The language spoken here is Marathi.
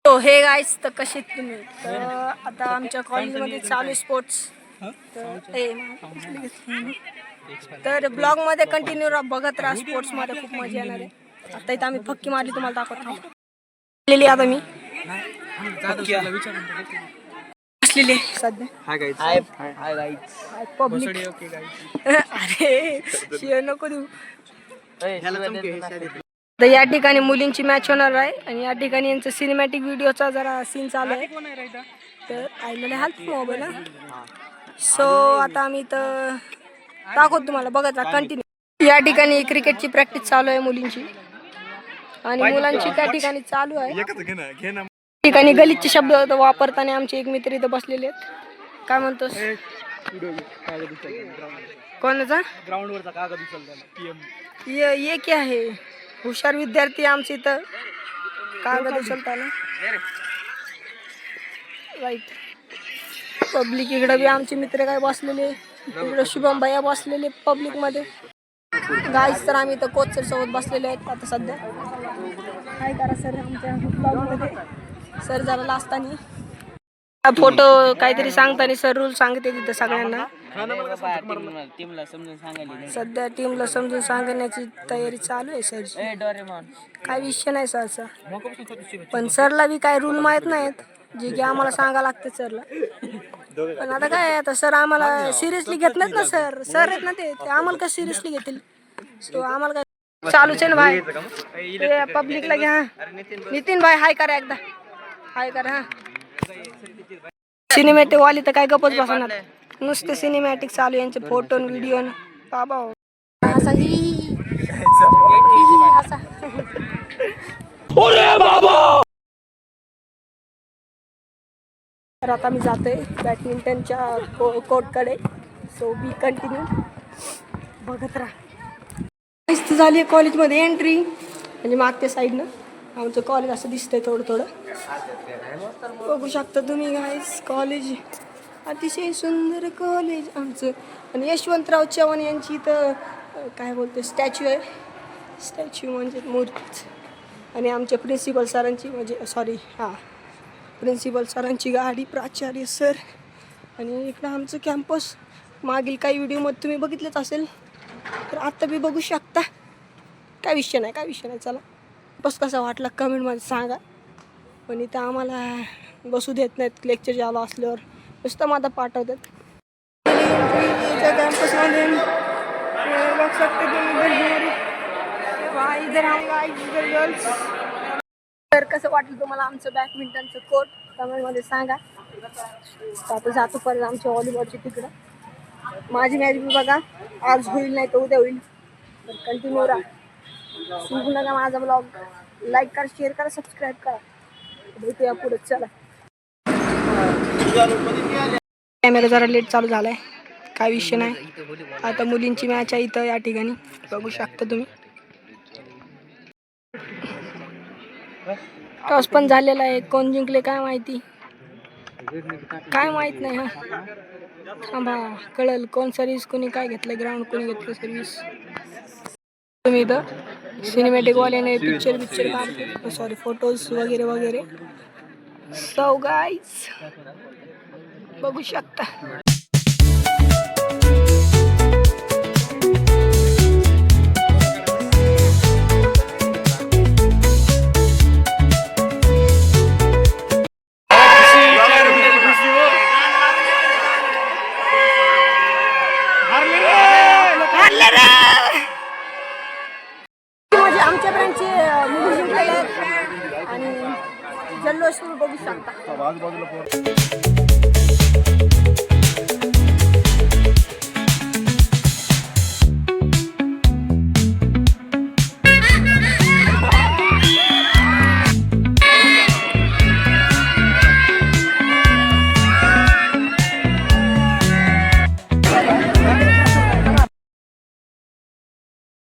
तो हे गाईस तर कसे तुम्ही तर आता आमच्या कॉलेजमध्ये चालू स्पोर्ट्स तर ब्लॉग मध्ये कंटिन्यू बघत राहा. स्पोर्ट्स मध्ये खूप मजा येणार आहे. आता इथं आम्ही फक्की मारली तुम्हाला दाखवतो. आता मी बसलेली सध्या पब्लिक अरे शिवाय नको देऊ. तर या ठिकाणी मुलींची मॅच होणार आहे आणि या ठिकाणी यांचं सिनेमॅटिक व्हिडिओचा जरा सीन चालू आहे. तर आईला हात मोबाईल सो आता आम्ही तर दाखवतो तुम्हाला बघत राहा कंटिन्यू. या ठिकाणी क्रिकेटची प्रॅक्टिस चालू आहे मुलींची आणि मुलांची त्या ठिकाणी चालू आहे. ठिकाणी गलितचे शब्द वापरताना आमचे एक मित्र इथं बसलेले आहेत. काय म्हणतोस कोणाचा ग्राउंडवरचा कागद उचलताना ये क्या है हुशार विद्यार्थी आमचे इथं कागद उचलताना राईट. पब्लिक इकडे बी आमचे मित्र काय बसलेले इकडे शुभम भैया बसलेले पब्लिक मध्ये गाईस. तर आम्ही इथं कोच सर सोबत बसलेले आहेत आता सध्या. काय करा सर आमच्या ब्लॉग मध्ये सर जरा लाजतानी फोटो काहीतरी सांगताना सर रूल सांगते तिथं सगळ्यांना. सध्या टीमला समजून सांगण्याची तयारी चालू आहे सर. काय विषय नाही सरचा पण सरला बी काय रूल माहित नाहीत जे की आम्हाला सांगा लागते सरला. पण आता काय आता सर आम्हाला सिरियसली घेत नाहीत ना. सर आहेत ना ते आम्हाला काय सिरियसली घेतील. सो आम्हाला काय चालूच आहे ना भाई. पब्लिकला घ्या. नितीन भाई हाय करा एकदा हाय करा. हा सिनेमॅटिक वाली तर काय गपच बसणार नुसते सिनेमॅटिक चालू यांचे फोटो व्हिडिओ बाबा तर आता मी जातोय बॅडमिंटनच्या कोर्टकडे. सो बी कंटिन्यू बघत राहा. झाली आहे कॉलेजमध्ये एंट्री म्हणजे मागच्या साईडनं आमचं कॉलेज असं दिसतंय थोडं थोडं बघू शकता तुम्ही गाईस. कॉलेज अतिशय सुंदर कॉलेज आमचं. आणि यशवंतराव चव्हाण यांची इथं काय बोलते स्टॅच्यू आहे. स्टॅच्यू म्हणजे मूर्ती. आणि आमच्या प्रिन्सिपल सरांची म्हणजे सॉरी प्रिन्सिपल सरांची गाडी प्राचार्य सर. आणि इकडं आमचं कॅम्पस मागील काही व्हिडिओमध्ये तुम्ही बघितलंच असेल तर आत्ता बी बघू शकता. काय विषय नाही चला. बस कसा वाटला कमेंटमध्ये सांगा. पण इथं आम्हाला बसू देत नाहीत लेक्चर झालं असल्यावर नुसतं माझा पाठवतात. कॅम्पसमध्ये बघू शकते तुम्ही गर्ल्स. तर कसं वाटलं तुम्हाला आमचं बॅडमिंटनचं कोर्ट कमेंटमध्ये सांगा. आता जातो परत आमच्या व्हॉलीबॉलची तिकडं. माझी मॅच बी बघा आज होईल नाही तर उद्या होईल. तर कंटिन्यू राहा. सांगू नका माझा ब्लॉग लाईक करा शेअर करा सबस्क्राईब करा. भेटूया पुढे चला. कॅमेरा जरा लेट चालू झालाय काय विषय नाही. आता मुलींची मॅच आहे इथं या ठिकाणी बघू शकता तुम्ही. टॉस पण झालेला आहे. कोण जिंकले काय माहिती काय माहित नाही. हा थांबा कळल कोण सर्व्हिस कोणी काय घेतलं ग्राउंड कोणी घेतलं सर्व्हिस. तुम्ही इथं सिनेमॅटिक वाल्याने पिक्चर काढते सॉरी फोटोज वगैरे वगैरे. सो गाईज बघू शकता. आमच्या ब्रँचचे मुली जिंकलेले आहेत आणि जल्लोष बघू शकता.